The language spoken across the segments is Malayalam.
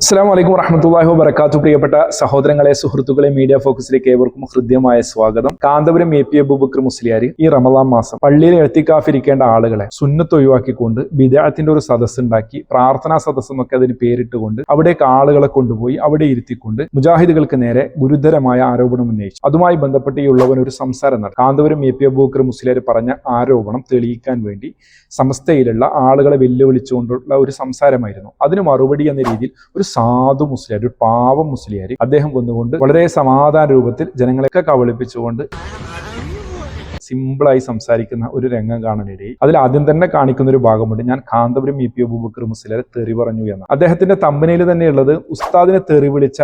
അസ്സലാമു അലൈക്കും വറഹ്മത്തുള്ളാഹി വബറകാതുഹു. പ്രിയപ്പെട്ട സഹോദരങ്ങളെ, സുഹൃത്തുക്കളെ, മീഡിയ ഫോക്കസിലേക്ക് ഏവർക്കും ഹൃദ്യമായ സ്വാഗതം. കാന്തപുരം എ പി അബൂബക്കർ മുസ്ലിയാർ ഈ റമദാൻ മാസം പള്ളിയിൽ എത്തിക്കാഫിരിക്കേണ്ട ആളുകളെ സുന്നത്ത് ഒഴിവാക്കിക്കൊണ്ട് ബിദ്അത്തിന്റെ ഒരു സദസ്സ് ഉണ്ടാക്കി, പ്രാർത്ഥനാ സദസ്സ് എന്നൊക്കെ അതിന് പേരിട്ടുകൊണ്ട് അവിടേക്ക് ആളുകളെ കൊണ്ടുപോയി അവിടെ ഇരുത്തിക്കൊണ്ട് മുജാഹിദുകൾക്ക് നേരെ ഗുരുതരമായ ആരോപണം ഉന്നയിച്ചു. അതുമായി ബന്ധപ്പെട്ട് ഈ ഉള്ളവൻ ഒരു സംസാരം നടത്തി. കാന്തപുരം എ പി അബൂബക്കർ മുസ്ലിയാർ പറഞ്ഞ ആരോപണം തെളിയിക്കാൻ വേണ്ടി സമസ്തയിലുള്ള ആളുകളെ വെല്ലുവിളിച്ചുകൊണ്ടുള്ള ഒരു സംസാരമായിരുന്നു. അതിന് മറുപടി എന്ന രീതിയിൽ ഒരു സാധു മുസ്ലിയാർ, ഒരു പാവം മുസ്ലിയാർ അദ്ദേഹം വന്നുകൊണ്ട് വളരെ സമാധാന രൂപത്തിൽ ജനങ്ങളെയൊക്കെ കബളിപ്പിച്ചുകൊണ്ട് സിമ്പിളായി സംസാരിക്കുന്ന ഒരു രംഗം കാണാനിടയിൽ അതിൽ ആദ്യം തന്നെ കാണിക്കുന്ന ഒരു ഭാഗമുണ്ട്. ഞാൻ കാന്തപുരം എ പി അബൂബക്കർ മുസ്ലിയാരെ തെറി പറഞ്ഞു എന്ന്. അദ്ദേഹത്തിന്റെ തമ്പനയിൽ തന്നെയുള്ളത് ഉസ്താദിനെ തെറി വിളിച്ച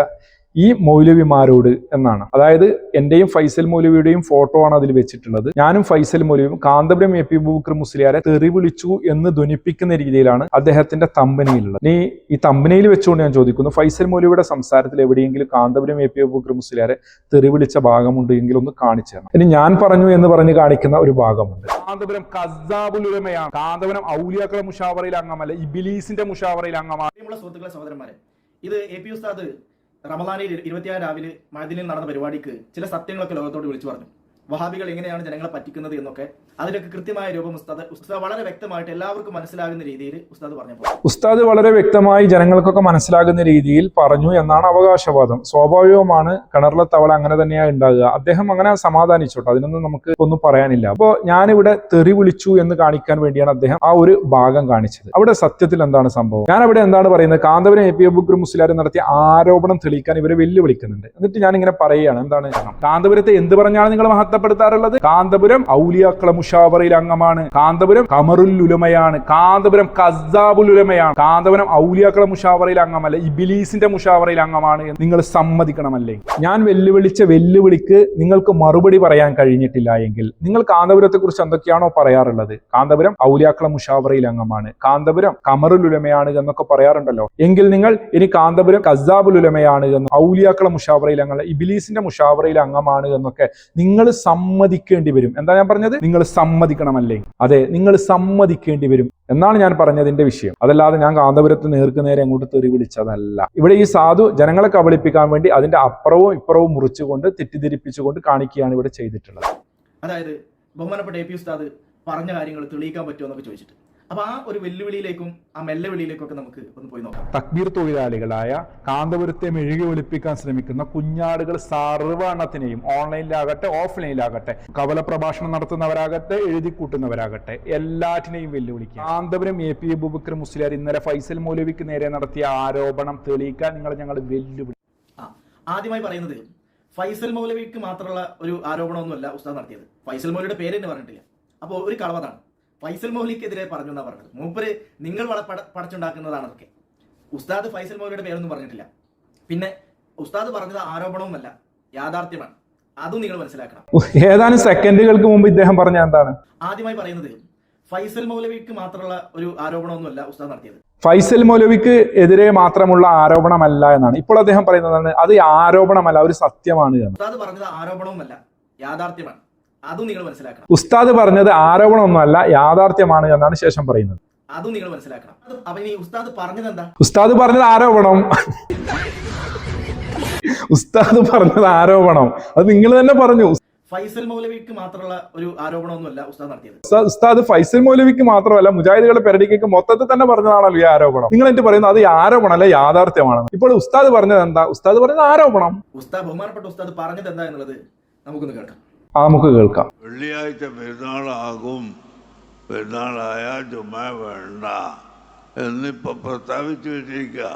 ഈ മൗലവിമാരോട് എന്നാണ്. അതായത് എന്റെയും ഫൈസൽ മൗലവിയുടെയും ഫോട്ടോ ആണ് അതിൽ വെച്ചിട്ടുള്ളത്. ഞാനും ഫൈസൽ മൗലവിയും കാന്തപുരം എ പി അബൂബക്കർ മുസ്ലിയാരെ തെറി വിളിച്ചു എന്ന് ധ്വനിപ്പിക്കുന്ന രീതിയിലാണ് അദ്ദേഹത്തിന്റെ തമ്പനയിലുള്ളത്. ഇനി ഈ തമ്പനയിൽ വെച്ചുകൊണ്ട് ഞാൻ ചോദിക്കുന്നു, ഫൈസൽ മൗലവിയുടെ സംസാരത്തിൽ എവിടെയെങ്കിലും കാന്തപുരം എ പി അബൂബക്കർ മുസ്ലിയാരെ തെറി വിളിച്ച ഭാഗമുണ്ട് എങ്കിൽ ഒന്ന് കാണിച്ചു തരണം. ഇനി ഞാൻ പറഞ്ഞു എന്ന് പറഞ്ഞ് കാണിക്കുന്ന ഒരു ഭാഗമുണ്ട്. കാന്തപുരം കസ്സാബുൽ ഉലമയാണ്, കാന്തപുരം ഔലിയാക്കളുടെ മുഷാവറയിൽ അംഗമല്ല, ഇബ്ലീസിന്റെ മുഷാവറയിൽ അംഗമാണ്. സുഹൃത്തുക്കളെ, സഹോദരന്മാരെ, ഇത് എ പി ഉസ്താദ് റമദാനിൽ 26 രാവിലെ മഅദിനിൽ നടന്ന പരിപാടിക്ക് ചില സത്യങ്ങളൊക്കെ ലോകത്തോട് വിളിച്ചു പറഞ്ഞു. വഹാബികൾ എങ്ങനെയാണ് ജനങ്ങളെ പറ്റിക്കുന്നത് എന്നൊക്കെ അതിലൊക്കെ കൃത്യമായ രൂപം ഉസ്താദ് വളരെ വ്യക്തമായിട്ട് എല്ലാവർക്കും മനസ്സിലാകുന്ന രീതിയിൽ ഉസ്താദ് പറഞ്ഞപ്പോൾ ഉസ്താദ് വളരെ വ്യക്തമായി ജനങ്ങൾക്കൊക്കെ മനസ്സിലാകുന്ന രീതിയിൽ പറഞ്ഞു എന്നാണ് അവകാശവാദം. സ്വാഭാവികമാണ്, കിണറിലെ തവള അങ്ങനെ തന്നെയാണ് ഉണ്ടാകുക. അദ്ദേഹം അങ്ങനെ സമാധാനിച്ചോട്ടെ, അതിനൊന്നും നമുക്ക് ഒന്നും പറയാനില്ല. അപ്പോൾ ഞാനിവിടെ തെറി വിളിച്ചു എന്ന് കാണിക്കാൻ വേണ്ടിയാണ് അദ്ദേഹം ആ ഒരു ഭാഗം കാണിച്ചത്. അവിടെ സത്യത്തിൽ എന്താണ് സംഭവം? ഞാൻ അവിടെ എന്താണ് പറയുന്നത്? കാന്തപുരം എ പി അബൂബക്കർ മുസ്ലിയാർ നടത്തിയ ആരോപണം തെളിയിക്കാൻ ഇവരെ വെല്ലുവിളിക്കുന്നുണ്ട്. എന്നിട്ട് ഞാൻ ഇങ്ങനെ പറയുകയാണ്, എന്താണ് കാന്തപുരത്തെ എന്ത് പറഞ്ഞാണ് നിങ്ങൾ മഹത്വപ്പെടുത്താറുള്ളത്? കാന്തപുരം ഔലിയാക്കളെ മുഷാവറയിൽ അംഗമാണ്, കാന്തപുരം ഖമറുൽ ഉലമയാണ്, കാന്തപുരം കസ്സാബുൽ ഉലമയാണ്, കാന്തപുരം ഔലിയാക്കളെ മുഷാവറയിൽ അംഗമല്ല, ഇബ്ലീസിന്റെ മുഷാവറയിൽ അംഗമാണ് എന്ന് നിങ്ങൾ സമ്മതിക്കണമല്ലേ? ഞാൻ വെല്ലുവിളിച്ച വെല്ലുവിളിക്ക് നിങ്ങൾക്ക് മറുപടി പറയാൻ കഴിഞ്ഞിട്ടില്ല എങ്കിൽ നിങ്ങൾ കാന്തപുരത്തെ കുറിച്ച് എന്തൊക്കെയാണോ പറയാറുള്ളത്, കാന്തപുരം ഔലിയാക്കളെ മുഷാവറയിൽ അംഗമാണ്, കാന്തപുരം ഖമറുൽ ഉലമയാണ് എന്നൊക്കെ പറയാറുണ്ടല്ലോ, എങ്കിൽ നിങ്ങൾ ഇനി കാന്തപുരം കസ്സാബുൽ ഉലമയാണ് എന്നും ഔലിയാക്കളെ മുഷാവറയിൽ അംഗമല്ല, ഇബ്ലീസിന്റെ മുഷാവറയിൽ അംഗമാണ് എന്നൊക്കെ നിങ്ങൾ സമ്മതിക്കേണ്ടി വരും. എന്താ ഞാൻ പറഞ്ഞത്? നിങ്ങൾ സമ്മതിക്കണമല്ലേ? അതെ, നിങ്ങൾ സമ്മതിക്കേണ്ടി വരും എന്നാണ് ഞാൻ പറഞ്ഞതിന്റെ വിഷയം. അതല്ലാതെ ഞാൻ കാന്തപുരത്ത് നേരെ അങ്ങോട്ട് തെറി വിളിച്ചതല്ല. ഇവിടെ ഈ സാധു ജനങ്ങളെ കബളിപ്പിക്കാൻ വേണ്ടി അതിന്റെ അപ്പുറവും ഇപ്പുറവും മുറിച്ചുകൊണ്ട് തെറ്റിദ്ധരിപ്പിച്ചുകൊണ്ട് കാണിക്കുകയാണ് ഇവിടെ ചെയ്തിട്ടുള്ളത്. അതായത് ബഹുമാനപ്പെട്ട എ പി ഉസ്താദ് പറഞ്ഞ കാര്യങ്ങൾ തെളിയിക്കാൻ പറ്റുമോ എന്നൊക്കെ ചോദിച്ചിട്ട്, അപ്പൊ ആ ഒരു വെല്ലുവിളിയിലേക്കും ആ മെല്ലവിളിയിലേക്കും ഒക്കെ നമുക്ക് ഒന്ന് പോയി നോക്കാം. തക്ബീർ തൊഴിലാളികളായ കാന്തപുരത്തെ മെഴുകി ഒലിപ്പിക്കാൻ ശ്രമിക്കുന്ന കുഞ്ഞാടുകൾ സർവ്വെണ്ണത്തിനെയും ഓൺലൈനിലാകട്ടെ ഓഫ്ലൈനിലാകട്ടെ കവല പ്രഭാഷണം നടത്തുന്നവരാകട്ടെ എഴുതി കൂട്ടുന്നവരാകട്ടെ എല്ലാറ്റിനെയും വെല്ലുവിളിക്കുക. കാന്തപുരം എ പി അബൂബക്കർ മുസ്ലിയാർ ഇന്നലെ ഫൈസൽ മൗലവിക്ക് നേരെ നടത്തിയ ആരോപണം തെളിയിക്കാൻ ഞങ്ങൾ വെല്ലുവിളി. ആദ്യമായി പറയുന്നത്, ഫൈസൽ മൗലവിക്ക് മാത്രമുള്ള ഒരു ആരോപണമൊന്നുമല്ല ഉസ്താദ് നടത്തിയത്. ഫൈസൽ മൗലവിയുടെ പേര് തന്നെ പറഞ്ഞിട്ടില്ല. അപ്പോൾ ഒരു കളവതാണ്. ഫൈസൽ മൗലിക്കെതിരെ പറഞ്ഞു എന്നാ പറഞ്ഞത്. മൂപ്പര് നിങ്ങൾ പടച്ചുണ്ടാക്കുന്നതാണതൊക്കെ. ഉസ്താദ് ഫൈസൽ മൗലിയുടെ പേരൊന്നും പറഞ്ഞിട്ടില്ല. പിന്നെ ഉസ്താദ് പറഞ്ഞത് ആരോപണവുമല്ല, യാഥാർത്ഥ്യമാണ്. അതും നിങ്ങൾ മനസ്സിലാക്കണം. ഏതാനും സെക്കൻഡുകൾക്ക് മുമ്പ് ഇദ്ദേഹം പറഞ്ഞ എന്താണ്? ആദ്യമായി പറയുന്നത്, ഫൈസൽ മൗലവിക്ക് മാത്രമുള്ള ഒരു ആരോപണമൊന്നുമല്ല ഉസ്താദ് നടത്തിയത്. ഫൈസൽ മൗലവിക്ക് എതിരെ മാത്രമുള്ള ആരോപണമല്ല എന്നാണ് ഇപ്പോൾ അദ്ദേഹം പറയുന്നതാണ്. അത് ആരോപണമല്ല, ഒരു സത്യമാണ്. ഉസ്താദ് പറഞ്ഞത് ആരോപണവുമല്ല, യാഥാർത്ഥ്യമാണ്. അതും നിങ്ങൾ മനസ്സിലാക്കണം. ഉസ്താദ് പറഞ്ഞത് ആരോപണമൊന്നുമല്ല, യാഥാർത്ഥ്യമാണ് എന്നാണ് ശേഷം പറയുന്നത്. അതും നിങ്ങൾ മനസ്സിലാക്കണം. അപ്പൊ ഇനി ഉസ്താദ് പറഞ്ഞത് എന്താ? ഉസ്താദ് പറഞ്ഞത് ആരോപണം. ഉസ്താദ് പറഞ്ഞത് ആരോപണം, അത് നിങ്ങൾ തന്നെ പറഞ്ഞു. ഫൈസൽ മൗലവിക്ക് മാത്രമുള്ള ഒരു ആരോപണമൊന്നുമല്ല ഉസ്താദ് നടത്തിയത്. ഉസ്താദ് ഫൈസൽ മൗലവിക്ക് മാത്രമല്ല മുജാഹിദുകളുടെ പെരടിക്കേക്ക് മൊത്തത്തിൽ തന്നെ പറഞ്ഞതാണല്ലോ ഈ ആരോപണം. നിങ്ങൾ എന്നിട്ട് പറയുന്നത് അത് ആരോപണമല്ല, യാഥാർത്ഥ്യമാണ്. ഇപ്പോൾ ഉസ്താദ് പറഞ്ഞത് എന്താ? ഉസ്താദ് പറഞ്ഞത് ആരോപണം. ബഹുമാനപ്പെട്ട ഉസ്താദ് പറഞ്ഞത് എന്താ എന്നുള്ളത് നമുക്കൊന്ന് കേൾക്കാം. നമുക്ക് കേൾക്കാം. വെള്ളിയാഴ്ച പെരുന്നാളാകും, പെരുന്നാളായ ജുമ വേണ്ട എന്നിപ്പോ പ്രസ്താവിച്ചു വെച്ചിരിക്കുക.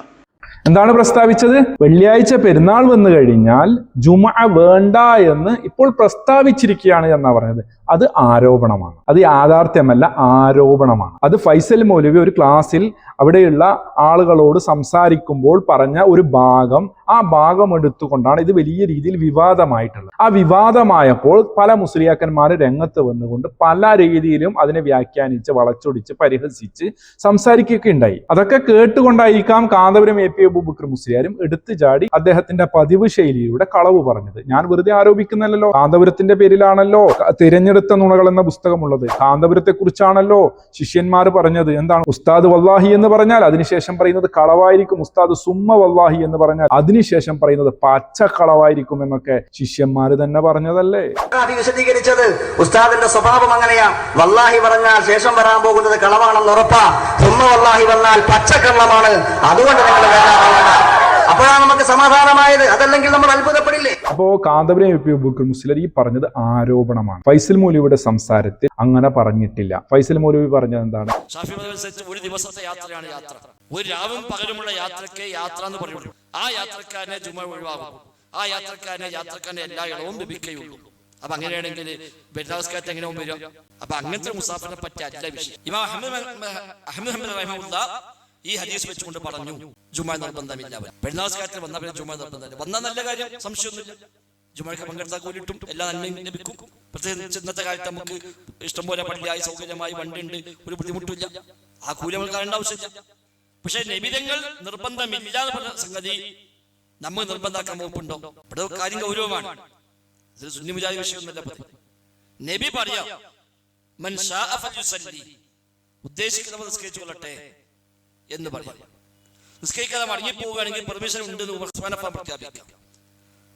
എന്താണ് പ്രസ്താവിച്ചത്? വെള്ളിയാഴ്ച പെരുന്നാൾ വന്നു കഴിഞ്ഞാൽ ജുമ വേണ്ട എന്ന് ഇപ്പോൾ പ്രസ്താവിച്ചിരിക്കുകയാണ് എന്നാ പറഞ്ഞത്. അത് ആരോപണമാണ്, അത് യാഥാർത്ഥ്യമല്ല, ആരോപണമാണ്. അത് ഫൈസൽ മൗലവി ഒരു ക്ലാസ്സിൽ അവിടെയുള്ള ആളുകളോട് സംസാരിക്കുമ്പോൾ പറഞ്ഞ ഒരു ഭാഗം, ആ ഭാഗം എടുത്തുകൊണ്ടാണ് ഇത് വലിയ രീതിയിൽ വിവാദമായിട്ടുള്ളത്. ആ വിവാദമായപ്പോൾ പല മുസ്ലിയാക്കന്മാർ രംഗത്ത് വന്നുകൊണ്ട് പല രീതിയിലും അതിനെ വ്യാഖ്യാനിച്ച് വളച്ചൊടിച്ച് പരിഹസിച്ച് സംസാരിക്കുകയൊക്കെ ഉണ്ടായി. അതൊക്കെ കേട്ടുകൊണ്ടായിരിക്കാം കാന്തപുരം എ പി അബൂബക്കർ മുസ്ലിയാരും എടുത്തു ചാടി അദ്ദേഹത്തിന്റെ പതിവ് ശൈലിയിലൂടെ കളവ് പറഞ്ഞത്. ഞാൻ വെറുതെ ആരോപിക്കുന്നല്ലോ, കാന്തപുരത്തിന്റെ പേരിലാണല്ലോ തിരഞ്ഞെടുത്ത നുണകൾ എന്ന പുസ്തകമുള്ളത്. കാന്തപുരത്തെ കുറിച്ചാണല്ലോ ശിഷ്യന്മാർ പറഞ്ഞത്. എന്താണ് ഉസ്താദ് വല്ലാഹി എന്ന് പറഞ്ഞാൽ അതിനുശേഷം പറയുന്നത് കളവായിരിക്കും, ഉസ്താദ് സുമ്മ വല്ലാഹി എന്ന് പറഞ്ഞാൽ അതിനുശേഷം പറയുന്നത് പച്ച കളവായിരിക്കും എന്നൊക്കെ ശിഷ്യന്മാർ തന്നെ പറഞ്ഞതല്ലേ. വിശദീകരിച്ചത് ഉസ്താദിന്റെ സ്വഭാവം അങ്ങനെയാ. വല്ലാഹി പറഞ്ഞാൽ ശേഷം വരാൻ പോകുന്നത് കളവാണെന്ന് ഉറപ്പാ. സുമ്മ വല്ലാഹി വന്നാൽ പച്ചക്കള്ളമാണ്. അതുകൊണ്ട് നിങ്ങൾ അപ്പോഴാണ് നമുക്ക് സമാധാനമായത്. അതല്ലെങ്കിൽ നമ്മൾ അത്ഭുതപ്പെടില്ലേ? അപ്പോ കാന്തപുരം അബൂബക്കർ മുസ്ലിയാർ ഈ പറഞ്ഞത് ആരോപണമാണ്. ഫൈസൽ മൗലവിയുടെ സംസാരത്തിൽ അങ്ങനെ പറഞ്ഞിട്ടില്ല. ഫൈസൽ മൗലവി പറഞ്ഞത് എന്താണ്? ഒരു ദിവസത്തെ യാത്രയാണ് യാത്ര. ഒരു രാവും പകലുമുള്ള യാത്രയ്ക്ക് യാത്ര എന്ന് പറയുള്ളൂ. ആ യാത്രക്കാരനെ ജുമ ഒഴിവാകും. ആ യാത്രക്കാരനെ എല്ലാ ഇളവും ലഭിക്കുകയുള്ളൂ. അപ്പൊ അങ്ങനെയാണെങ്കിൽ ബെർദാസ്കാരത്തെ എങ്ങനെ വരും? അപ്പൊ അങ്ങനത്തെ മുസാഫിനെ പറ്റി അല്ല വിഷയം. ഇമാം അഹ്മദ് റഹിമഹുല്ലാ ഈ ഹദീസ് വെച്ചുകൊണ്ട് പറഞ്ഞു ജുമ നിർബന്ധമില്ല. പെരുന്നാൾക്കാലത്തിൽ വന്നവരെ ജുമ നിർബന്ധമില്ല. വന്ന നല്ല കാര്യം, സംശയമൊന്നുമില്ല. ജുമയ്ക്ക് പങ്കെടുത്താൽ കൂലിട്ടും എല്ലാ നന്മയും ലഭിക്കും. പ്രത്യേകിച്ച് ഇന്നത്തെ കാലത്ത് നമുക്ക് ഇഷ്ടംപോലെ പള്ളിയായി സൗകര്യമായി വണ്ടിയുണ്ട്, ഒരു ബുദ്ധിമുട്ടില്ല. ആ കൂലി നമ്മൾ കാണേണ്ട ആവശ്യമില്ല. പക്ഷെ നബിതങ്ങൾ നിർബന്ധമില്ല എന്ന് പറഞ്ഞ സംഗതി നമ്മൾ നിർബന്ധാക്കാൻ വകുപ്പുണ്ടോ? ഇവിടെ കാര്യം ഗൗരവമാണ്. ഇത് സുന്നി മുജാഹിദ് വിഷയമൊന്നുമല്ല. നബി പറയാം മൻ ശാഅ ഫൽയുസല്ലി, ഉദ്ദേശിക്കുന്നവർ നിസ്കരിച്ചു കൊള്ളട്ടെ എന്ന് പറയാം. നിസ്കരിക്കാതെ മടങ്ങിപ്പോവുകയാണെങ്കിൽ പെർമിഷൻ ഉണ്ടെന്ന് പ്രഖ്യാപിക്കാം.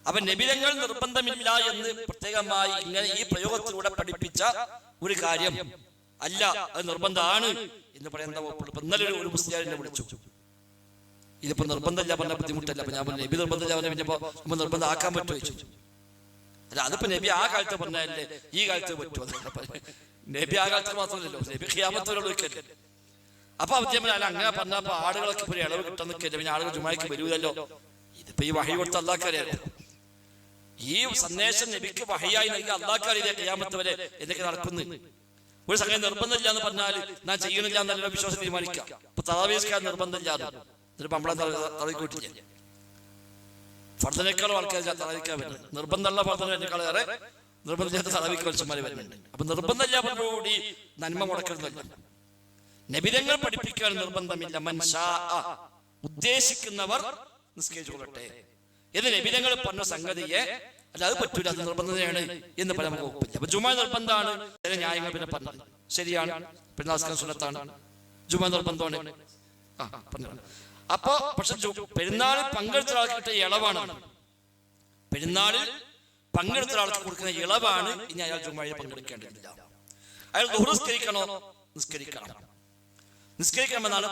അപ്പൊ നബിതങ്ങൾ നിർബന്ധമില്ല എന്ന് പ്രത്യേകമായി ഇങ്ങനെ ഈ പ്രയോഗത്തിലൂടെ പഠിപ്പിച്ച ഒരു കാര്യം അല്ല, അത് നിർബന്ധമാണ് എന്ന് പറയുന്ന വകുപ്പ്. ഇന്നലെ ഒരു മുസ്ലിയാരിനെ വിളിച്ചു, ഇതിപ്പോ നിർബന്ധമില്ല പറഞ്ഞ ബുദ്ധിമുട്ടല്ല. അപ്പൊ ഞാൻ പറഞ്ഞു നബി നിർബന്ധമില്ല പറഞ്ഞപ്പോ നമ്മൾ നിർബന്ധം ആക്കാൻ പറ്റുമോ ചോദിച്ചു. അല്ല, അതിപ്പോ നബി ആ കാലത്ത് പറഞ്ഞല്ലേ ഈ കാലത്ത് പറ്റുമോ? നബി ആ കാലത്ത് മാത്രമല്ലല്ലോ, നബി ഖിയാമത്തോടെ വിളിക്കല്ലേ. അപ്പൊ അല്ല അങ്ങനെ പറഞ്ഞപ്പോ ആളുകളൊക്കെ ഇപ്പൊ ഇളവ് കിട്ടുന്ന പിന്നെ ആളുകൾ ജുമായ്ക്ക് വരൂലല്ലോ. ഇതിപ്പോ ഈ വഹി കൊടുത്ത അള്ളാഹ്ക്കറിയാലോ. ഈ സന്ദേശം നബിക്ക് വഹിയായി നൽകി അള്ളാഹ്ക്കറിയില്ല ഖിയാമത്ത് വരെ എന്തൊക്കെ നടക്കുന്നു. ഒരു സംഗതി നിർബന്ധമില്ല എന്ന് പറഞ്ഞാൽ ഞാൻ ചെയ്യണില്ല എന്നുള്ള വിശ്വാസം തീരുമാനിക്കാം. ഇപ്പൊ തറാവീസ്കാർ നിർബന്ധമില്ലാതെ ഇതിപ്പോ നമ്മളെ തറവിക്കൂട്ടില്ല. ഫർദനേക്കാളും ആൾക്കാർ തറാവിക്കാൻ വരുന്നത്, നിർബന്ധമുള്ള ഫർദനേക്കാളേറെ നിർബന്ധമില്ലാത്ത തറാവിക്ക് മനുഷ്യന്മാര് വരുന്നുണ്ട്. അപ്പൊ നിർബന്ധമില്ലാത്തതോടുകൂടി നന്മ മുടക്കുന്നതല്ല. നബിതങ്ങൾ പഠിപ്പിക്കാൻ നിർബന്ധമില്ല. മൻഷാ, ഉദ്ദേശിക്കുന്നവർ നിസ്കരിച്ചു കൊള്ളട്ടെ എന്ന് നബിതങ്ങൾ പറഞ്ഞ സംഗതിയെ അല്ല അത് പറ്റൂല, അത് നിർബന്ധതയാണ് എന്ന് പറയാൻ നമുക്ക് ഒപ്പില്ല. അപ്പൊ ജുമാ നിർബന്ധമാണ്. ചില ന്യായങ്ങൾ പിന്നെ പറഞ്ഞത് ശരിയാണ്. പെരുന്നാൾ സുന്നത്താണ്, ജുമാ നിർബന്ധമാണ്. അപ്പൊ പക്ഷെ പെരുന്നാളിൽ പങ്കെടുത്ത ആൾക്ക് കിട്ടിയ ഇളവാണ്. പെരുന്നാളിൽ പങ്കെടുത്ത ആൾക്ക് കൊടുക്കുന്ന ഇളവാണ്. ഇനി അയാൾ ജുമായിൽ പങ്കെടുക്കേണ്ടതില്ല. അയാൾ ദുഹ്ർ നിസ്കരിക്കണോ? നിസ്കരിക്കണമെന്നാണ്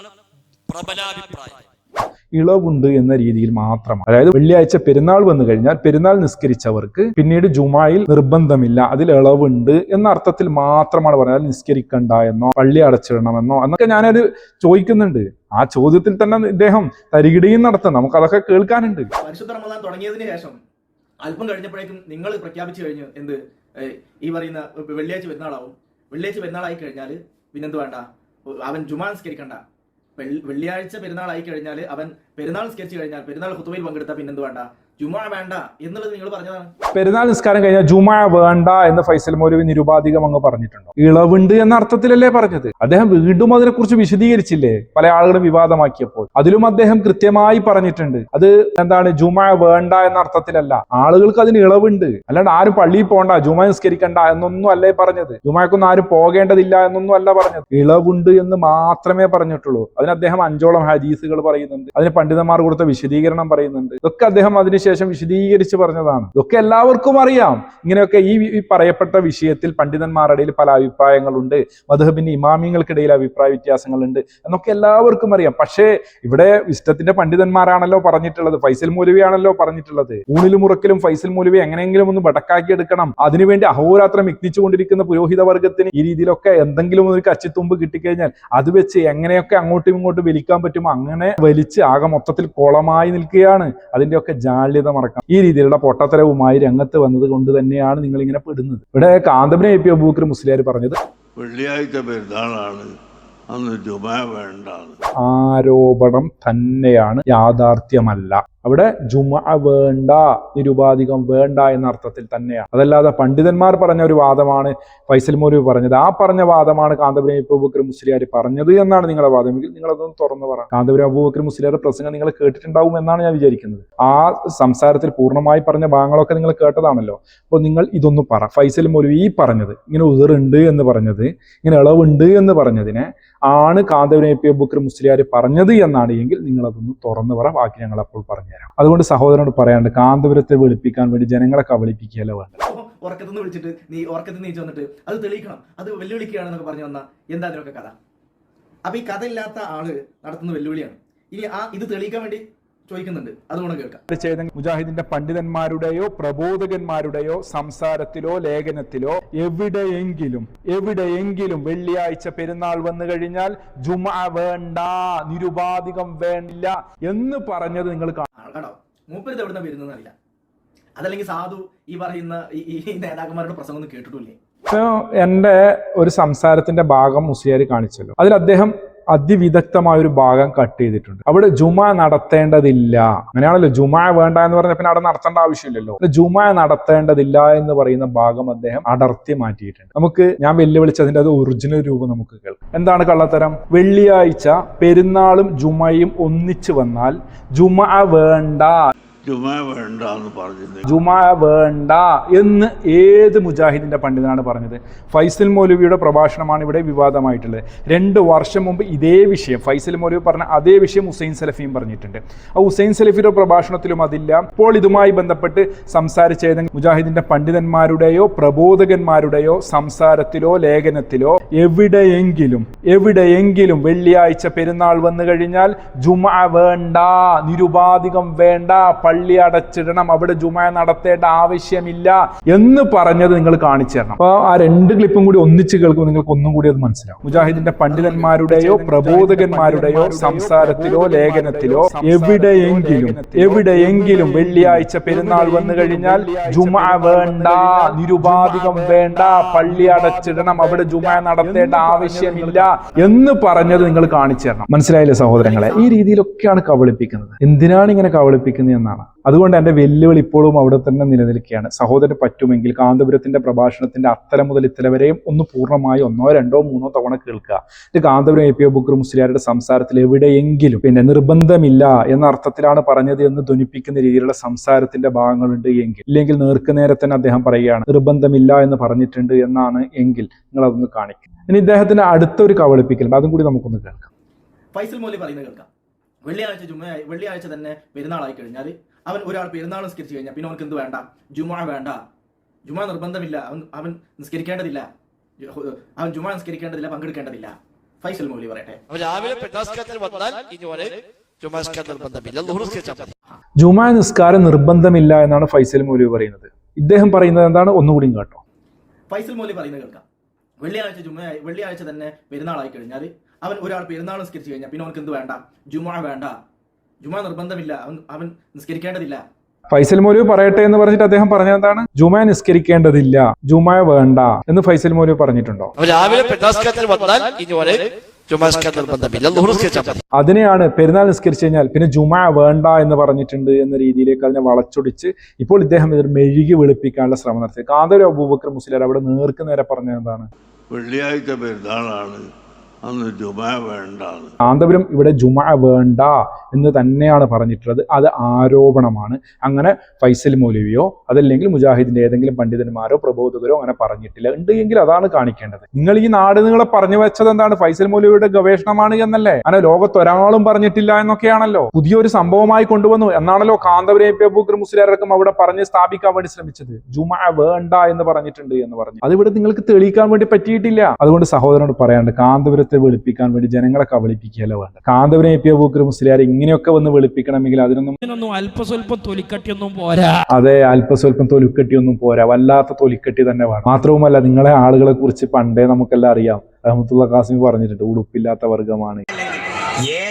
പ്രബലാഭിപ്രായം. ഇളവുണ്ട് എന്ന രീതിയിൽ മാത്രമാണ്. അതായത് വെള്ളിയാഴ്ച പെരുന്നാൾ വന്നു കഴിഞ്ഞാൽ പെരുന്നാൾ നിസ്കരിച്ചവർക്ക് പിന്നീട് ജുമായിൽ നിർബന്ധമില്ല, അതിൽ ഇളവുണ്ട് എന്ന അർത്ഥത്തിൽ മാത്രമാണ് പറഞ്ഞത്. നിസ്കരിക്കണ്ട എന്നോ പള്ളി അടച്ചിടണമെന്നോ എന്നൊക്കെ ഞാനത് ചോദിക്കുന്നുണ്ട്. ആ ചോദ്യത്തിൽ തന്നെ ഇദ്ദേഹം തരികിടയും നടത്തും. നമുക്ക് അതൊക്കെ കേൾക്കാനുണ്ട്. പരിശുദ്ധ റമദാൻ തുടങ്ങിയതിന് ശേഷം അല്പം കഴിഞ്ഞപ്പോഴേക്കും നിങ്ങൾ പ്രഖ്യാപിച്ചു കഴിഞ്ഞു എന്ത് ഈ പറയുന്ന വെള്ളിയാഴ്ച പെരുന്നാളാവും. വെള്ളിയാഴ്ച പെരുന്നാളായി കഴിഞ്ഞാൽ പിന്നെന്ത് വേണ്ട, അവൻ ജുമാ നിസ്കരിക്കണ്ട. വെള്ളിയാഴ്ച പെരുന്നാളായി കഴിഞ്ഞാൽ അവൻ പെരുന്നാൾ നിസ്കരിച്ചു കഴിഞ്ഞാൽ പെരുന്നാൾ ഖുതുബയിൽ പങ്കെടുത്താൽ പിന്നെന്ത് വേണ്ട, ജുമാ വേണ്ട എന്നുള്ളത് നിങ്ങൾ പറഞ്ഞതാണ്. പെരുന്നാൾ നിസ്കാരം കഴിഞ്ഞാൽ ജുമാ വേണ്ട എന്ന് ഫൈസൽ മൗലവി നിരുപാധികം അങ്ങ് പറഞ്ഞിട്ടുണ്ടോ? ഇളവുണ്ട് എന്ന അർത്ഥത്തിലല്ലേ പറഞ്ഞത്. അദ്ദേഹം വീണ്ടും അതിനെക്കുറിച്ച് വിശദീകരിച്ചില്ലേ പല ആളുകളും വിവാദമാക്കിയപ്പോൾ? അതിലും അദ്ദേഹം കൃത്യമായി പറഞ്ഞിട്ടുണ്ട്. അത് എന്താണ്, ജുമാ വേണ്ട എന്ന അർത്ഥത്തിലല്ല, ആളുകൾക്ക് അതിന് ഇളവുണ്ട്. അല്ലാണ്ട് ആരും പള്ളിയിൽ പോകണ്ട, ജുമാ നിസ്കരിക്കണ്ട എന്നൊന്നും അല്ലേ പറഞ്ഞത്. ജുമാക്കൊന്നും ആരും പോകേണ്ടതില്ല എന്നൊന്നും അല്ല പറഞ്ഞത്. ഇളവുണ്ട് എന്ന് മാത്രമേ പറഞ്ഞിട്ടുള്ളൂ. അതിന് അദ്ദേഹം 5ഓളം ഹദീസുകൾ പറയുന്നുണ്ട്, അതിന് പണ്ഡിതന്മാർ കൊടുത്ത വിശദീകരണം പറയുന്നുണ്ട്. ഇതൊക്കെ അദ്ദേഹം അതിനുശേഷം വിശദീകരിച്ച് പറഞ്ഞതാണ്. ഇതൊക്കെ എല്ലാവർക്കും അറിയാം. ഇങ്ങനെയൊക്കെ ഈ പറയപ്പെട്ട വിഷയത്തിൽ പണ്ഡിതന്മാരുടെ ഇടയിൽ പല അഭിപ്രായങ്ങളുണ്ട്, മദ്ഹബിന്റെ ഇമാമിങ്ങൾക്കിടയിൽ അഭിപ്രായ വ്യത്യാസങ്ങളുണ്ട് എന്നൊക്കെ എല്ലാവർക്കും അറിയാം. പക്ഷേ ഇവിടെ ഇഷ്ടത്തിന്റെ പണ്ഡിതന്മാരാണല്ലോ പറഞ്ഞിട്ടുള്ളത്, ഫൈസൽ മൗലവിയാണല്ലോ പറഞ്ഞിട്ടുള്ളത്. ഊണിലും ഉറക്കിലും ഫൈസൽ മൗലവി എങ്ങനെയെങ്കിലും ഒന്ന് ബടക്കാക്കി എടുക്കണം, അതിനുവേണ്ടി അഹോരാത്രം യത്നിച്ചുകൊണ്ടിരിക്കുന്ന പുരോഹിത വർഗത്തിന് ഈ രീതിയിലൊക്കെ എന്തെങ്കിലും ഒരു കച്ചിത്തുമ്പ് കിട്ടിക്കഴിഞ്ഞാൽ അത് വെച്ച് എങ്ങനെയൊക്കെ അങ്ങോട്ടും ഇങ്ങോട്ടും വലിക്കാൻ പറ്റുമോ അങ്ങനെ വലിച്ച് ആകെ മൊത്തത്തിൽ കോളമായി നിൽക്കുകയാണ്. അതിന്റെയൊക്കെ ജാള്യത മറക്കാം. ഈ രീതിയിലുള്ള പൊട്ടത്തരവുമായി രംഗത്ത് വന്നത് കൊണ്ട് തന്നെയാണ് നിങ്ങൾ ഇങ്ങനെ പെടുന്നത്. ഇവിടെ കാന്തപുരം അബൂബക്കർ മുസ്ലിയാർ പറഞ്ഞത് വെള്ളിയാഴ്ച പെരുന്നാളാണ്, അന്ന് ജുമാ വേണ്ട. ആരോപണം തന്നെയാണ്, യാഥാർത്ഥ്യമല്ല. അവിടെ ജുമഅ വേണ്ട, നിരുപാധികം വേണ്ട എന്ന അർത്ഥത്തിൽ തന്നെയാണ്. അതല്ലാതെ പണ്ഡിതന്മാർ പറഞ്ഞ ഒരു വാദമാണ് ഫൈസൽ മൗലവി പറഞ്ഞത്, ആ പറഞ്ഞ വാദമാണ് കാന്തപുരം അബൂബക്കർ മുസ്ലിയാർ പറഞ്ഞത് എന്നാണ് നിങ്ങളുടെ വാദമെങ്കിൽ നിങ്ങളതൊന്ന് തുറന്നു പറ. കാന്തപുരം അബൂബക്കർ മുസ്ലിയാർ പ്രസംഗം നിങ്ങൾ കേട്ടിട്ടുണ്ടാവും എന്നാണ് ഞാൻ വിചാരിക്കുന്നത്. ആ സംസാരത്തിൽ പൂർണ്ണമായി പറഞ്ഞ ഭാഗങ്ങളൊക്കെ നിങ്ങൾ കേട്ടതാണല്ലോ. അപ്പോൾ നിങ്ങൾ ഇതൊന്ന് പറ. ഫൈസൽ മൗലവി ഈ പറഞ്ഞത്, ഇങ്ങനെ ഉദറുണ്ട് എന്ന് പറഞ്ഞത്, ഇങ്ങനെ ഇളവുണ്ട് എന്ന് പറഞ്ഞതിനെ ആണ് കാന്തപുരം അബൂബക്കർ മുസ്ലിയാർ പറഞ്ഞത് എന്നാണ് എങ്കിൽ നിങ്ങളതൊന്ന് തുറന്നു പറ. ബാക്കി ഞങ്ങൾ അപ്പോൾ പറഞ്ഞുതരാം. അതുകൊണ്ട് സഹോദരനോട് പറയാണ്ട് കാന്തപുരത്തെ വെളുപ്പിക്കാൻ വേണ്ടി ജനങ്ങളെ കബളിപ്പിക്കുകയല്ല വേണ്ട. ഉറക്കത്തിൽ നിന്ന് വിളിച്ചിട്ട് നീ ഉറക്കത്തിൽ നീച്ച് വന്നിട്ട് അത് തെളിയിക്കണം, അത് വെല്ലുവിളിക്കുകയാണെന്നൊക്കെ പറഞ്ഞു വന്ന എന്താ അതിനൊക്കെ കഥ? അപ്പൊ ഈ കഥ ഇല്ലാത്ത ആള് നടത്തുന്ന വെല്ലുവിളിയാണ്. ഇനി ഇത് തെളിയിക്കാൻ വേണ്ടി ചോദിക്കുന്നുണ്ട്, അതുകൊണ്ട് കേൾക്കാം. മുജാഹിദിന്റെ പണ്ഡിതന്മാരുടെയോ പ്രബോധകന്മാരുടെയോ സംസാരത്തിലോ ലേഖനത്തിലോ എവിടെയെങ്കിലും വെള്ളിയാഴ്ച പെരുന്നാൾ വന്നു കഴിഞ്ഞാൽ ജുമഅ വേണ്ട, നിരുപാധികം വേണ്ട എന്ന് പറഞ്ഞത് നിങ്ങൾ കേട്ടോ. മൂപ്പരിത് എവിടുന്ന വരുന്നതല്ല, അതല്ലെങ്കിൽ സാധു ഈ പറയുന്ന ഈ നേതാക്കന്മാരുടെ പ്രസംഗം ഒന്നും കേട്ടിട്ടില്ലേ? ഇപ്പൊ എന്റെ ഒരു സംസാരത്തിന്റെ ഭാഗം മുസ്ലിയാർ കാണിച്ചല്ലോ, അതിൽ അദ്ദേഹം അതിവിദഗ്ധമായ ഒരു ഭാഗം കട്ട് ചെയ്തിട്ടുണ്ട്. അവിടെ ജുമ നടത്തേണ്ടതില്ല, അങ്ങനെയാണല്ലോ. ജുമ വേണ്ട എന്ന് പറഞ്ഞാൽ പിന്നെ അവിടെ നടത്തേണ്ട ആവശ്യമില്ലല്ലോ. ജുമ നടത്തേണ്ടതില്ല എന്ന് പറയുന്ന ഭാഗം അദ്ദേഹം അടർത്തി മാറ്റിയിട്ടുണ്ട്. നമുക്ക് ഞാൻ വെല്ലുവിളിച്ചതിന്റെ അത് ഒറിജിനൽ രൂപം നമുക്ക് കേൾക്കാം. എന്താണ് കള്ളത്തരം? വെള്ളിയാഴ്ച പെരുന്നാളും ജുമയും ഒന്നിച്ചു വന്നാൽ ജുമ വേണ്ട, ജുമ വേണ്ട എന്ന് ഏത് മുജാഹിദിന്റെ പണ്ഡിതനാണ് പറഞ്ഞത്? ഫൈസൽ മൗലവിയുടെ പ്രഭാഷണമാണ് ഇവിടെ വിവാദമായിട്ടുള്ളത്. 2 വർഷം മുമ്പ് ഇതേ വിഷയം ഫൈസൽ മൗലവി പറഞ്ഞ അതേ വിഷയം ഹുസൈൻ സലഫിയും പറഞ്ഞിട്ടുണ്ട്. ആ ഹുസൈൻ സലഫിയുടെ പ്രഭാഷണത്തിലും അതില്ല. ഇപ്പോൾ ഇതുമായി ബന്ധപ്പെട്ട് സംസാരിച്ച ഏതെങ്കിലും മുജാഹിദിന്റെ പണ്ഡിതന്മാരുടെയോ പ്രബോധകന്മാരുടെയോ സംസാരത്തിലോ ലേഖനത്തിലോ എവിടെയെങ്കിലും വെള്ളിയാഴ്ച പെരുന്നാൾ വന്നു കഴിഞ്ഞാൽ ജുമഅ വേണ്ട, നിരുപാധികം വേണ്ട, പള്ളി അടച്ചിടണം, അവിടെ ജുമഅ നടത്തേണ്ട ആവശ്യമില്ല എന്ന് പറഞ്ഞത് നിങ്ങൾ കാണിച്ചു തരണം. അപ്പൊ ആ 2 ക്ലിപ്പും കൂടി ഒന്നിച്ച് കേൾക്കുമ്പോൾ നിങ്ങൾക്ക് ഒന്നും കൂടി അത് മനസ്സിലാവും. മുജാഹിദിന്റെ പണ്ഡിതന്മാരുടെയോ പ്രബോധകന്മാരുടെയോ സംസാരത്തിലോ ലേഖനത്തിലോ എവിടെയെങ്കിലും വെള്ളിയാഴ്ച പെരുന്നാൾ വന്നു കഴിഞ്ഞാൽ ജുമഅ വേണ്ട, നിരുപാധികം വേണ്ട, പള്ളി അടച്ചിടണം, അവിടെ ജുമഅ നടത്തേണ്ട ആവശ്യമില്ല എന്ന് പറഞ്ഞത് നിങ്ങൾ കാണിച്ചു തരണം. മനസ്സിലായില്ലേ സഹോദരങ്ങളെ? ഈ രീതിയിലൊക്കെയാണ് കബളിപ്പിക്കുന്നത്. എന്തിനാണ് ഇങ്ങനെ കബളിപ്പിക്കുന്നത് എന്നാണ്. അതുകൊണ്ട് എന്റെ വെല്ലുവിളി ഇപ്പോഴും അവിടെ തന്നെ നിലനിൽക്കുകയാണ്. സഹോദരന് പറ്റുമെങ്കിൽ കാന്തപുരത്തിന്റെ പ്രഭാഷണത്തിന്റെ അത്തല മുതൽ ഇത്തല വരെയും ഒന്ന് പൂർണ്ണമായി 1, 2, 3 തവണ കേൾക്കുക. ഇത് കാന്തപുരം അബൂബക്കർ മുസ്ലിയാരുടെ സംസാരത്തിൽ എവിടെയെങ്കിലും പിന്നെ നിർബന്ധമില്ല എന്ന അർത്ഥത്തിലാണ് പറഞ്ഞത് എന്ന് ധ്വനിപ്പിക്കുന്ന രീതിയിലുള്ള സംസാരത്തിന്റെ ഭാഗങ്ങളുണ്ട് എങ്കിൽ, ഇല്ലെങ്കിൽ നേർക്കുനേരെ തന്നെ അദ്ദേഹം പറയുകയാണ് നിർബന്ധമില്ല എന്ന് പറഞ്ഞിട്ടുണ്ട് എന്നാണ് എങ്കിൽ നിങ്ങൾ അതൊന്ന് കാണിക്കും. ഇനി ഇദ്ദേഹത്തിന്റെ അടുത്തൊരു കബളിപ്പിക്കലുണ്ട്, അതും കൂടി നമുക്കൊന്ന് കേൾക്കാം. ഫൈസൽ മൗലവി പറയുന്നത് കേൾക്കാം. വെള്ളിയാഴ്ച തന്നെ പെരുന്നാളായി കഴിഞ്ഞാൽ ഒരാൾ പെരുന്നാൾ നിസ്കരിച്ചു കഴിഞ്ഞാൽ പിന്നെ അവനക്ക് എന്ത് വേണ്ട? ജുമഅ വേണ്ട, ജുമഅ നിർബന്ധമില്ല, അവൻ നിസ്കരിക്കേണ്ടതില്ല, അവൻ ജുമഅ നിസ്കരിക്കേണ്ടതില്ല, പങ്കെടുക്കേണ്ടതില്ല. ഫൈസൽ മൗലവി പറയട്ടെ. ജുമഅ നിസ്കാരം നിർബന്ധമില്ല എന്നാണ് ഫൈസൽ മൗലവി പറയുന്നത്. ഇദ്ദേഹം പറയുന്നത് എന്താണ്? ഒന്നുകൂടി കേട്ടോ. ഫൈസൽ മൗലവി പറയുന്നത് കേൾക്കാം. വെള്ളിയാഴ്ച തന്നെ പെരുന്നാളായി കഴിഞ്ഞാൽ ഒരാൾ പെരുന്നാൾ നിസ്കരിച്ചു കഴിഞ്ഞാൽ പിന്നെ അവനക്ക് എന്ത് വേണ്ട? ജുമഅ വേണ്ട, ജുമഅ നിർബന്ധമില്ല, അവൻ നിസ്കരിക്കേണ്ടതില്ല. ഫൈസൽ മൗലവി പറയട്ടെ എന്ന് പറഞ്ഞിട്ട് അദ്ദേഹം പറഞ്ഞത് എന്താണ്? ജുമഅ നിസ്കരിക്കേണ്ടതില്ല, ജുമഅ വേണ്ട എന്ന് ഫൈസൽ മൗലവി പറഞ്ഞിട്ടുണ്ടോ? അതിനെയാണ് പെരുന്നാൾ നിസ്കരിച്ചു കഴിഞ്ഞാൽ പിന്നെ ജുമഅ വേണ്ട എന്ന് പറഞ്ഞിട്ടുണ്ട് എന്ന രീതിയിലേക്ക് അതിനെ വളച്ചൊടിച്ച് ഇപ്പോൾ ഇദ്ദേഹം ഇതൊരു മെഴുകി വെളുപ്പിക്കാനുള്ള ശ്രമം നടത്തി. കാന്തപുരം അബൂബക്കർ മുസ്ലിയാർ അവിടെ നേരെ പറഞ്ഞത് എന്താണ്? വെള്ളിയാഴ്ച പെരുന്നാളാണ്, അന്ന് ജുമഅ വേണ്ട. കാന്തപുരം ഇവിടെ ജുമഅ വേണ്ട എന്ന് തന്നെയാണ് പറഞ്ഞിട്ടുള്ളത്. അത് ആരോപണമാണ്. അങ്ങനെ ഫൈസൽ മൗലവിയോ അതല്ലെങ്കിൽ മുജാഹിദിന്റെ ഏതെങ്കിലും പണ്ഡിതന്മാരോ പ്രബോധകരോ അങ്ങനെ പറഞ്ഞിട്ടില്ല. ഉണ്ട് എങ്കിൽ അതാണ് കാണിക്കേണ്ടത്. നിങ്ങൾ ഈ നാട് നിങ്ങളെ പറഞ്ഞു വെച്ചത് എന്താണ്? ഫൈസൽ മൗലവിയുടെ ഗവേഷണമാണ് എന്നല്ലേ? അങ്ങനെ ലോകത്ത് ഒരാളും പറഞ്ഞിട്ടില്ല എന്നൊക്കെയാണല്ലോ. പുതിയൊരു സംഭവമായി കൊണ്ടുവന്നു എന്നാണല്ലോ കാന്തപുരം അബൂബക്കർ മുസ്ലിയാരടക്കം അവിടെ പറഞ്ഞ് സ്ഥാപിക്കാൻ വേണ്ടി ശ്രമിച്ചത്. ജുമഅ വേണ്ട എന്ന് പറഞ്ഞിട്ടുണ്ട് എന്ന് പറഞ്ഞു. അതിവിടെ നിങ്ങൾക്ക് തെളിയിക്കാൻ വേണ്ടി പറ്റിയിട്ടില്ല. അതുകൊണ്ട് സഹോദരനോട് പറയാണ്ട് കാന്തപുരത്തെ വെളുപ്പിക്കാൻ വേണ്ടി ജനങ്ങളെ കബളിപ്പിക്കുകയല്ല വേണ്ട. കാന്തപുരം അബൂബക്കർ മുസ്ലിയാർ ഇങ്ങനെയൊക്കെ വന്ന് വെളുപ്പിക്കണമെങ്കിൽ അതിനൊന്നും അല്പസ്വല്പം തൊലിക്കട്ടിയൊന്നും പോരാ. അതെ, അല്പസ്വല്പം തൊലിക്കട്ടിയൊന്നും പോരാ, വല്ലാത്ത തൊലിക്കട്ടി തന്നെ വേണം. മാത്രവുമല്ല, നിങ്ങളെ ആളുകളെ കുറിച്ച് പണ്ടേ നമുക്കെല്ലാം അറിയാം. റഹ്മത്തുള്ളാഹി ഖാസിമി പറഞ്ഞിട്ടുണ്ട്, ഉടുപ്പില്ലാത്ത വർഗമാണ്.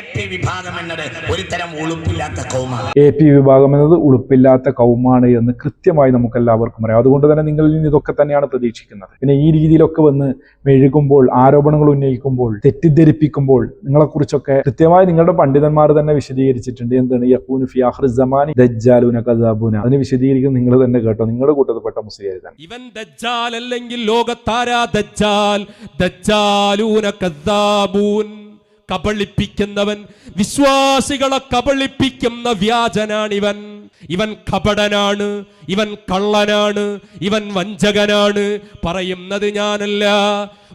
AP വിഭാഗം എന്നത് ഒരു തരം ഉളുപ്പില്ലാത്ത കൗമാണ്. AP വിഭാഗം എന്നത് ഉളുപ്പില്ലാത്ത കൗമാണ് എന്ന് കൃത്യമായി നമുക്ക് എല്ലാവർക്കും അറിയാം. അതുകൊണ്ട് തന്നെ നിങ്ങളിൽ നിന്ന് ഇതൊക്കെ തന്നെയാണ് പ്രതീക്ഷിക്കുന്നത്. പിന്നെ ഈ രീതിയിലൊക്കെ വന്ന് മെഴുകുമ്പോൾ, ആരോപണങ്ങൾ ഉന്നയിക്കുമ്പോൾ, തെറ്റിദ്ധരിപ്പിക്കുമ്പോൾ നിങ്ങളെക്കുറിച്ചൊക്കെ കൃത്യമായി നിങ്ങളുടെ പണ്ഡിതന്മാർ തന്നെ വിശദീകരിച്ചിട്ടുണ്ട്. എന്താണ് യഖൂനു ഫി ആഖിറി സമാനി ദജ്ജാലൂന കദാബൂന. അതിനെ വിശദീകരിക്കും നിങ്ങൾ തന്നെ കേട്ടോ, നിങ്ങളുടെ കൂട്ടത്തിൽപ്പെട്ട മുസ്ലിയാർ തന്നെ. ഇവൻ ദജ്ജാൽ അല്ലെങ്കിൽ ലോകത്താരാ ദജ്ജാൽ? ദജ്ജാലൂന കദ്ദാബൂൻ, കബളിപ്പിക്കുന്നവൻ, വിശ്വാസികളെ കബളിപ്പിക്കുന്ന വ്യാജനാണിവൻ. ഇവൻ കപടനാണ്, ഇവൻ കള്ളനാണ്, ഇവൻ വഞ്ചകനാണ്. പറയുന്നത് ഞാനല്ല,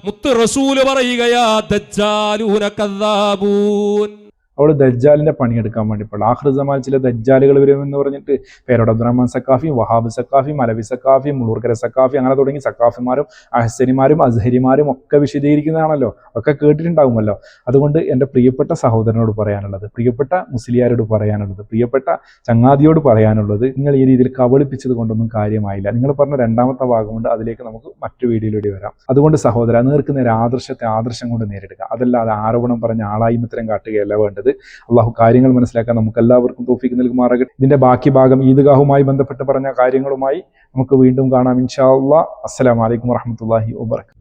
മുത്ത് റസൂല് പറയുകയാ ദജ്ജാലൂന കദ്ദാബൂൻ. അവൾ ദജ്ജാലിന്റെ പണിയെടുക്കാൻ വേണ്ടി ഇപ്പോൾ ആഖിർ സമാൻ ചില ദജ്ജാലുകൾ വരുമെന്ന് പറഞ്ഞിട്ട് പേരോട് അബ്ദുറഹ്മാൻ സക്കാഫിയും വഹാബ് സക്കാഫിയും അലവി സക്കാഫിയും മുളൂർക്കര സക്കാഫി അങ്ങനെ തുടങ്ങി സക്കാഫിമാരും അഹ്സനിമാരും അസ്ഹരിമാരും ഒക്കെ വിശദീകരിക്കുന്നതാണല്ലോ, ഒക്കെ കേട്ടിട്ടുണ്ടാകുമല്ലോ. അതുകൊണ്ട് എൻ്റെ പ്രിയപ്പെട്ട സഹോദരനോട് പറയാനുള്ളത്, പ്രിയപ്പെട്ട മുസ്ലിയാരോട് പറയാനുള്ളത്, പ്രിയപ്പെട്ട ചങ്ങാതിയോട് പറയാനുള്ളത്, നിങ്ങൾ ഈ രീതിയിൽ കബളിപ്പിച്ചത് കൊണ്ടൊന്നും കാര്യമായില്ല. നിങ്ങൾ പറഞ്ഞ രണ്ടാമത്തെ ഭാഗമുണ്ട്, അതിലേക്ക് നമുക്ക് മറ്റു വീഡിയോയിലൂടെ വരാം. അതുകൊണ്ട് സഹോദര, നേർക്കുന്ന ആദർശത്തെ ആദർശം കൊണ്ട് നേരിടുക, അതല്ലാതെ ആരോപണം പറഞ്ഞ ആളായ്മത്തരം കാട്ടുകയല്ല വേണ്ടത്. അള്ളാഹു കാര്യങ്ങൾ മനസ്സിലാക്കാൻ നമുക്ക് എല്ലാവർക്കും തൗഫീഖ് നൽകുമാറാകട്ടെ. ഇതിന്റെ ബാക്കി ഭാഗം ഈദ്ഗാഹുമായി ബന്ധപ്പെട്ട് പറഞ്ഞ കാര്യങ്ങളുമായി നമുക്ക് വീണ്ടും കാണാം ഇൻഷാ അല്ലാഹ്. അസ്സലാമു അലൈക്കും വറഹ്മത്തുള്ളാഹി വബറകാതുഹു.